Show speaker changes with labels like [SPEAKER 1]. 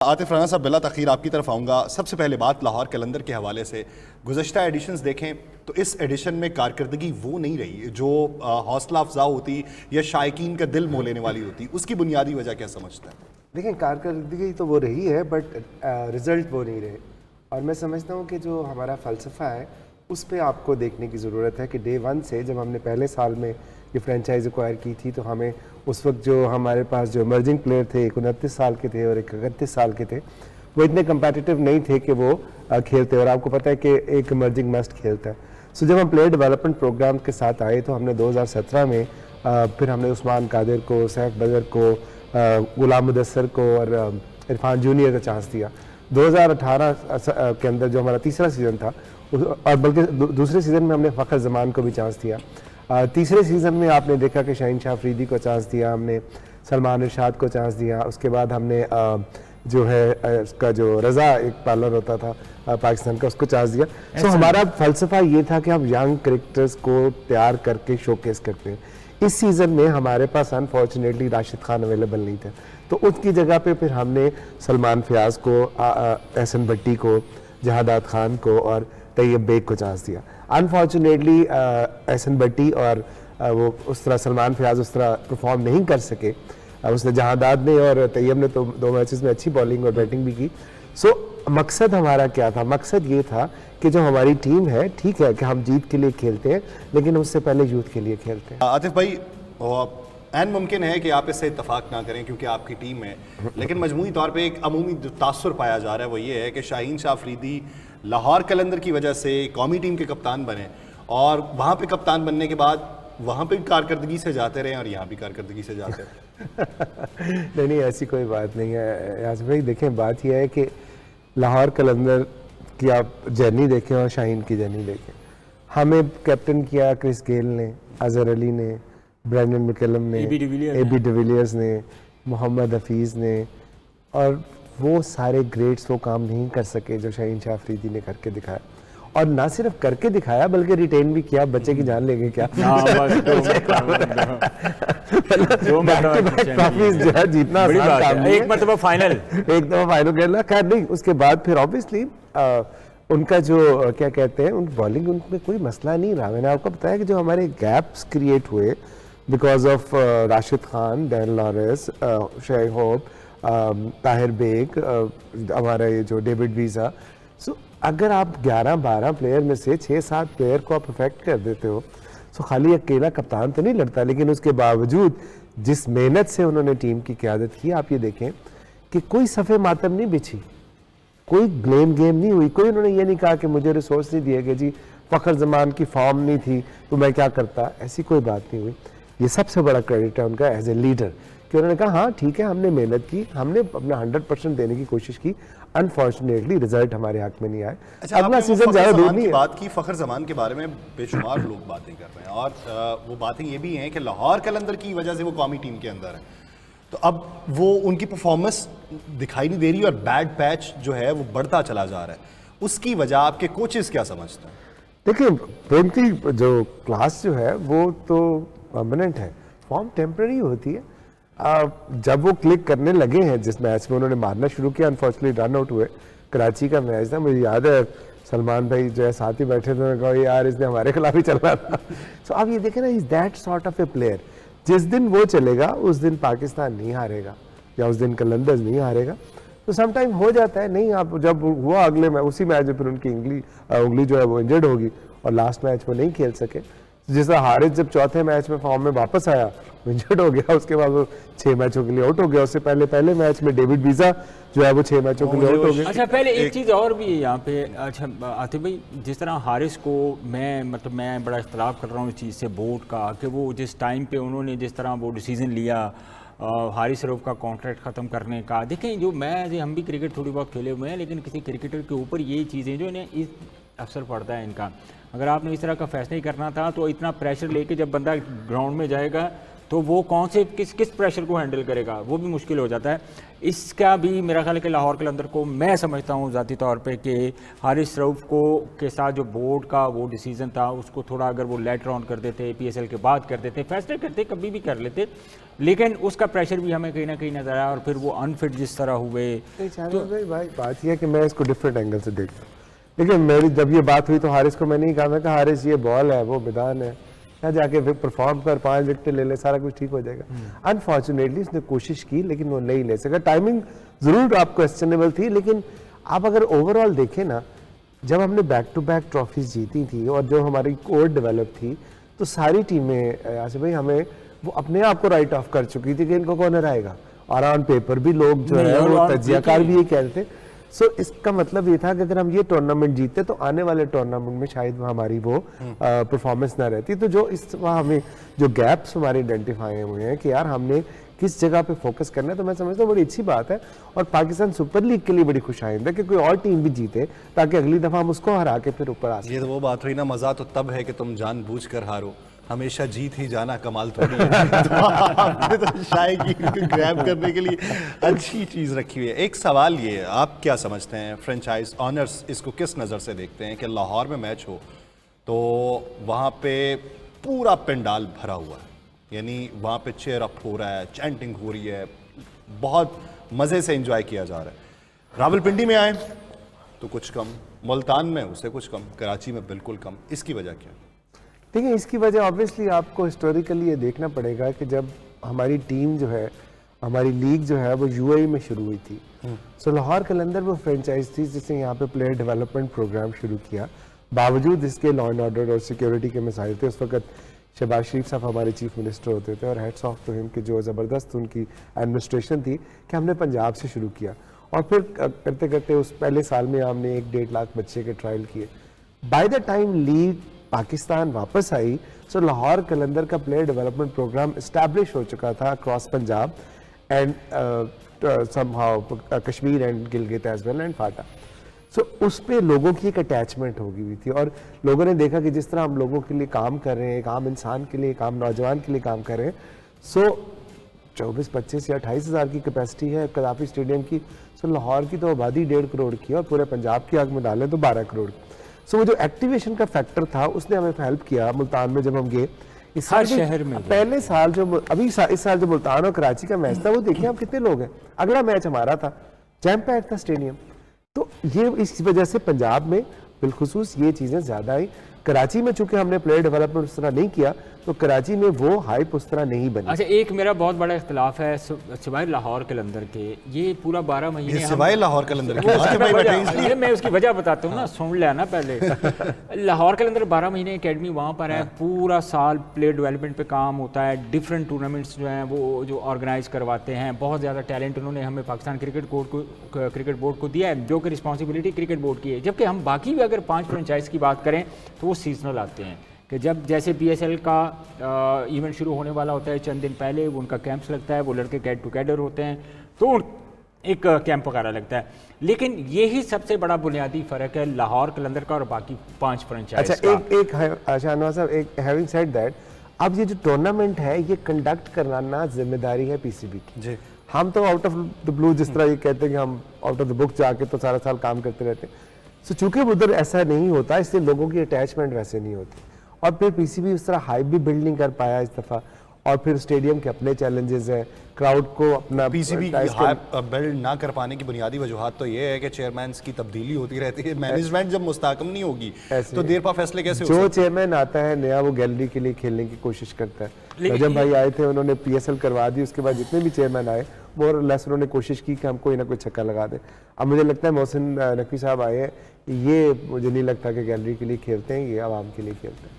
[SPEAKER 1] आतिफ राना साहब, बिला तखीर आपकी तरफ आऊँगा। सबसे पहले बात लाहौर कलंदर के हवाले से, गुज़श्ता एडिशंस देखें तो इस एडिशन में कारकर्दगी वो नहीं रही जो हौसला अफजा होती या शायकीन का दिल मोह लेने वाली होती। उसकी बुनियादी वजह क्या समझता है?
[SPEAKER 2] देखिए, कारकर्दगी तो वो रही है बट रिज़ल्ट वो नहीं रहे। और मैं समझता हूँ कि जो हमारा फ़लसफ़ा है उस पर आपको देखने की ज़रूरत है कि डे वन से जब हमने पहले साल में ये फ्रेंचाइज एक्वायर की थी तो हमें उस वक्त जो हमारे पास जो इमर्जिंग प्लेयर थे, एक 29 साल के थे और एक 31 साल के थे, वो इतने कंपेटिटिव नहीं थे कि वो खेलते। और आपको पता है कि एक इमर्जिंग मस्ट खेलता है। सो जब हम प्लेयर डेवलपमेंट प्रोग्राम के साथ आए तो हमने 2017 में फिर हमने उस्मान कादिर को, सैफ बदर को, गुलाम मुदस्सर को और इरफान जूनियर का चांस दिया। 2018 के अंदर जो हमारा तीसरा सीज़न था, और बल्कि दूसरे सीज़न में हमने फ़खर जमान को भी चांस दिया। तीसरे सीज़न में आपने देखा कि शाहीन शाह अफरीदी को चांस दिया, हमने सलमान इरशाद को चांस दिया। उसके बाद हमने जो है उसका जो रज़ा एक पार्लर होता था पाकिस्तान का, उसको चांस दिया। सो हमारा फ़लसफ़ा ये था कि हम यंग क्रिकेटर्स को तैयार करके शोकेस करते हैं। इस सीज़न में हमारे पास अनफॉर्चुनेटली राशिद खान अवेलेबल नहीं थे, तो उसकी जगह पे फिर हमने सलमान फयाज को, एहसन भट्टी को, जहादात खान को और तैयब बेग को चांस दिया। अनफॉर्चुनेटली एहसन भट्टी और वो उस तरह सलमान फयाज उस तरह परफॉर्म नहीं कर सके। उसने जहादात ने और तैयब ने तो 2 मैचेस में अच्छी बॉलिंग और बैटिंग भी की। सो मकसद हमारा क्या था? मकसद ये था कि जो हमारी टीम है, ठीक है कि हम जीत के लिए खेलते हैं लेकिन उससे पहले यूथ के लिए खेलते हैं।
[SPEAKER 1] आतिफ भाई, एन मुमकिन है कि आप इससे इत्तफाक ना करें क्योंकि आपकी टीम है, लेकिन मजमूई तौर पे एक अमूमी जो तासुर पाया जा रहा है वो ये है कि शाहीन शाह अफरीदी लाहौर कलंदर की वजह से कौमी टीम के कप्तान बने और वहाँ पे कप्तान बनने के बाद वहाँ पे भी कारकर्दगी से जाते रहे और यहाँ भी कारकर्दगी से जाते रहे।
[SPEAKER 2] नहीं, ऐसी कोई बात नहीं है यासिर भाई। देखें, बात यह है कि लाहौर कलंदर की आप जर्नी देखें और शाहीन की जर्नी देखें। हमें कैप्टन किया क्रिस गेल ने, अजहर अली ने, ब्रेंडन मैकलम ने, एबी डिविलियर्स ने, मोहम्मद हफीज़ ने, और वो सारे ग्रेट्स वो काम नहीं कर सके जो शाहीन शाह अफरीदी ने करके दिखाया। और ना सिर्फ करके दिखाया बल्कि रिटेन भी किया। बच्चे की जान लेंगे क्या? जीतना
[SPEAKER 3] एक मरतबा फाइनल
[SPEAKER 2] खेलना, खैर नहीं। उसके बाद फिर ऑब्वियसली उनका जो क्या कहते हैं, उन बॉलिंग उनमें कोई मसला नहीं रहा। मैंने आपको बताया कि जो हमारे गैप्स क्रिएट हुए because of Rashid Khan, Dan Lawrence, Shai Hope, Tahir Baig, हमारा ये जो डेविड वीज़ा। सो अगर आप 11-12 प्लेयर में से 6-7 प्लेयर को आप परफेक्ट कर देते हो, सो खाली अकेला कप्तान तो नहीं लड़ता। लेकिन उसके बावजूद जिस मेहनत से उन्होंने टीम की क़यादत की, आप ये देखें कि कोई सफ़े मातम नहीं बिछी, कोई ब्लेम गेम नहीं हुई। कोई उन्होंने ये नहीं कहा कि मुझे रिसोर्स नहीं दिए गए जी, फ़खर जमान की फॉर्म नहीं थी तो मैं क्या करता। ऐसी कोई बात नहीं हुई। ये सबसे बड़ा क्रेडिट है उनका एज ए लीडर कि उन्होंने कहा हाँ ठीक है, हमने मेहनत की, हमने अपना 100% देने की कोशिश की। अनफॉर्चुनेटली रिजल्ट हमारे हक में नहीं आए।
[SPEAKER 1] अच्छा,
[SPEAKER 2] अगला सीजन ज़्यादा दूर नहीं है।
[SPEAKER 1] बात की फ़खर जमान के बारे में बेशुमार लोग बातें कर रहे हैं और वो बातें ये भी हैं कि लाहौर कलंदर की वजह से वो कौमी टीम के अंदर है, तो अब वो उनकी परफॉर्मेंस दिखाई नहीं दे रही और बैड पैच जो है वो बढ़ता चला जा रहा है। उसकी वजह आपके कोचेस क्या समझते हैं?
[SPEAKER 2] देखिए, उनकी जो क्लास जो है वो तो परमानेंट है, फॉर्म टेम्पररी होती है। जब वो क्लिक करने लगे हैं, जिस मैच में उन्होंने मारना शुरू किया, अनफॉर्चुनेटली रन आउट हुए। कराची का मैच था, मुझे याद है सलमान भाई जो है साथ ही बैठे थे, उन्होंने कहा यार इसने हमारे खिलाफ ही चलना था। सो अब ये देखें ना, is that sort of A player. जिस दिन वो चलेगा उस दिन पाकिस्तान नहीं हारेगा या उस दिन कलंदर्स नहीं हारेगा। तो समटाइम हो जाता है, नहीं आप जब हुआ अगले में उसी मैच में फिर उनकी उंगली जो है वो इंजर्ड होगी और लास्ट मैच में नहीं खेल सके। जिस तरह हारिस जब चौथे मैच में फॉर्म में वापस आया, इंजर्ड हो गया, उसके बाद वो 6 मैचों के लिए आउट हो गया। उससे पहले मैच में डेविड वीज़ा जो है वो 6 मैचों के लिए आउट हो गया।
[SPEAKER 3] अच्छा, पहले एक चीज़ और भी है यहाँ पे। अच्छा आतिफ भाई, जिस तरह हारिस को मैं बड़ा इख्तलाफ कर रहा हूँ इस चीज़ से, बोर्ड का, कि वो जिस टाइम पे उन्होंने जिस तरह वो डिसीज़न लिया हारिस रऊफ का कॉन्ट्रैक्ट ख़त्म करने का। देखें, जो हम भी क्रिकेट थोड़ी बहुत खेले हुए हैं, लेकिन किसी क्रिकेटर के ऊपर ये चीज़ें जो इन्हें इस असर पड़ता है इनका। अगर आपने इस तरह का फैसला ही करना था तो इतना प्रेशर लेके जब बंदा ग्राउंड में जाएगा तो वो कौन से किस प्रेशर को हैंडल करेगा, वो भी मुश्किल हो जाता है। इसका भी मेरा ख्याल है कि लाहौर कलंदर को, मैं समझता हूँ ज़ाती तौर पे कि हारिस रऊफ़ को के साथ जो बोर्ड का वो डिसीज़न था उसको थोड़ा अगर वो लेटर ऑन कर देते, PSL के बाद कर देते, फैसले करते, कभी भी कर लेते, लेकिन उसका प्रेशर भी हमें कहीं ना कहीं नज़र आया और फिर वो अनफिट जिस तरह हुए।
[SPEAKER 2] तो भाई बात यह है कि मैं इसको डिफरेंट एंगल से देखता हूँ। लेकिन मेरी जब ये बात हुई तो हारिस को मैंने ही कहा, मैं कहा हारिस ये बॉल है, वो मैदान है, यहाँ जाके परफॉर्म कर, 5 विकेट ले ले, सारा कुछ ठीक हो जाएगा। अनफॉर्चुनेटली उसने कोशिश की लेकिन वो नहीं ले सका। टाइमिंग जरूर आप क्वेश्चनेबल थी, लेकिन आप अगर ओवरऑल देखें ना, जब हमने बैक टू बैक ट्रॉफीज जीती थी और जो हमारी कोर डेवलप थी, तो सारी टीमें आसिफ भाई हमें वो अपने आप को राइट ऑफ कर चुकी थी कि इनको कौन हराएगा, और ऑन पेपर भी लोग जो है वो तजियाकार भी ये कह रहे थे। सो इसका मतलब ये था कि अगर हम ये टूर्नामेंट जीतते तो आने वाले टूर्नामेंट में शायद हमारी वो परफॉर्मेंस ना रहती। तो जो इस हमें जो गैप्स हमारे आइडेंटिफाई हुए हैं कि यार हमने किस जगह पे फोकस करना है, तो मैं समझता हूँ बड़ी अच्छी बात है। और पाकिस्तान सुपर लीग के लिए बड़ी खुशाइंद है कि कोई और टीम भी जीते ताकि अगली दफ़ा हम उसको हरा के फिर ऊपर आ सकें।
[SPEAKER 1] ये तो वो बात हुई ना, मज़ा तो तब है कि तुम जानबूझकर हारो, हमेशा जीत ही जाना कमाल थोड़ी है। तो आपने तो शायद ग्रैब करने के लिए अच्छी चीज़ रखी हुई है। एक सवाल ये, आप क्या समझते हैं फ्रेंचाइज ऑनर्स इसको किस नज़र से देखते हैं कि लाहौर में मैच हो तो वहाँ पे पूरा पंडाल भरा हुआ है, यानी वहाँ पे चेयर अप हो रहा है, चैंटिंग हो रही है, बहुत मज़े से एंजॉय किया जा रहा है। रावलपिंडी में आए तो कुछ कम, मुल्तान में उससे कुछ कम, कराची में बिल्कुल कम। इसकी वजह क्या?
[SPEAKER 2] देखिए इसकी वजह ऑब्वियसली आपको हिस्टोरिकली ये देखना पड़ेगा कि जब हमारी टीम जो है, हमारी लीग जो है वो UAE में शुरू हुई थी। सो लाहौर कलंदर वो फ्रेंचाइज थी जिसने यहाँ पे प्लेयर डेवलपमेंट प्रोग्राम शुरू किया, बावजूद इसके लॉ एंड ऑर्डर और सिक्योरिटी के मसाइल थे। उस वक्त शहबाज शरीफ साहब हमारे चीफ मिनिस्टर होते थे, और हेड्स ऑफ टू हिम कि जो ज़बरदस्त उनकी एडमिनिस्ट्रेशन थी कि हमने पंजाब से शुरू किया, और फिर करते करते उस पहले साल में हमने 1-1.5 लाख बच्चे के ट्रायल किए। By the time league Pakistan वापस आई, सो लाहौर कलंदर का प्लेयर डेवलपमेंट प्रोग्राम इस्टेब्लिश हो चुका था across Punjab and somehow Kashmir and Gilgit as well and FATA. So उस पे लोगों की एक अटैचमेंट हो गई हुई थी, और लोगों ने देखा कि जिस तरह हम लोगों के लिए काम कर रहे हैं, एक आम इंसान के लिए, एक आम नौजवान के लिए काम कर रहे हैं। सो 24, 25 या 28 हज़ार की कैपेसिटी है कदाफी स्टेडियम की। सो लाहौर की तो आबादी 1.5 करोड़ की, और पूरे पंजाब की आग में डालें तो 12 करोड़ की। सो वो जो एक्टिवेशन का फैक्टर था उसने हमें हेल्प किया। मुल्तान में जब हम गए, इस
[SPEAKER 3] हर शहर में
[SPEAKER 2] पहले साल जो इस साल जो मुल्तान और कराची का मैच था, वो देखिए हम कितने लोग हैं। अगला मैच हमारा था, जैम पैक था स्टेडियम। तो ये इस वजह से पंजाब में बिलखुसूस ये चीज़ें ज़्यादा आई। कराची में चूंकि हमने प्लेयर डेवलपमेंट उस तरह नहीं किया, तो कराची में वो हाइप उस तरह नहीं बनी।
[SPEAKER 3] अच्छा, एक मेरा बहुत बड़ा इख्तिलाफ है सिवाय लाहौर कलंदर के, ये पूरा 12 महीने
[SPEAKER 1] सिवाय लाहौर कलंदर की
[SPEAKER 3] मैं उसकी वजह बताता हूँ ना, सुन लिया ना पहले। लाहौर कलंदर 12 महीने एकेडमी वहाँ पर है, पूरा साल प्लेयर डेवलपमेंट पे काम होता है, डिफरेंट टूर्नामेंट्स जो हैं वो जो ऑर्गेनाइज करवाते हैं। बहुत ज़्यादा टैलेंट उन्होंने हमें पाकिस्तान क्रिकेट बोर्ड को दिया है, जो कि रिस्पॉन्सिबिलिटी क्रिकेट बोर्ड की है। जबकि हम बाकी भी अगर 5 फ्रेंचाइज की बात करें तो वो सीजनल आते हैं, कि जब जैसे PSL का इवेंट शुरू होने वाला होता है चंद दिन पहले वो उनका कैंप्स लगता है, वो लड़के गेट टुगेदर होते हैं, तो एक कैंप वगैरह लगता है। लेकिन यही सबसे बड़ा बुनियादी फ़र्क है लाहौर कलंदर का और बाकी 5 फ्रेंचाइज
[SPEAKER 2] अच्छा, एक शाहनवाज साहब, एक हैविंग सेड दैट, अब ये जो टूर्नामेंट है ये कंडक्ट कराना जिम्मेदारी है PCB की जी। हम तो आउट ऑफ द ब्लू, जिस तरह ये कहते हैं कि हम आउट ऑफ द बुक जाके तो सारा साल काम करते रहते हैं। सो चूंकि उधर ऐसा नहीं होता, इसलिए लोगों की अटैचमेंट वैसे नहीं होती, और फिर PCB उस तरह हाइप भी बिल्ड नहीं कर पाया इस दफ़ा। और फिर स्टेडियम के अपने चैलेंजेस हैं, क्राउड को अपना
[SPEAKER 1] PCB बिल्ड ना कर पाने की बुनियादी वजूहत तो ये है कि चेयरमैन की तब्दीली होती रहती है। मैनेजमेंट जब मुस्तकम नहीं होगी तो देर पा फैसले कैसे हो?
[SPEAKER 2] जो चेयरमैन आता है नया, वो गैलरी के लिए खेलने की कोशिश करता है। जब भाई आए थे उन्होंने PSL करवा दी, उसके बाद जितने भी चेयरमैन आए मोर और लेस उन्होंने कोशिश की कि हम कोई ना कोई छक्का लगा दें। अब मुझे लगता है मोहसिन नकवी साहब आए हैं, ये मुझे नहीं लगता कि गैलरी के लिए खेलते हैं, ये आवाम के लिए खेलते हैं।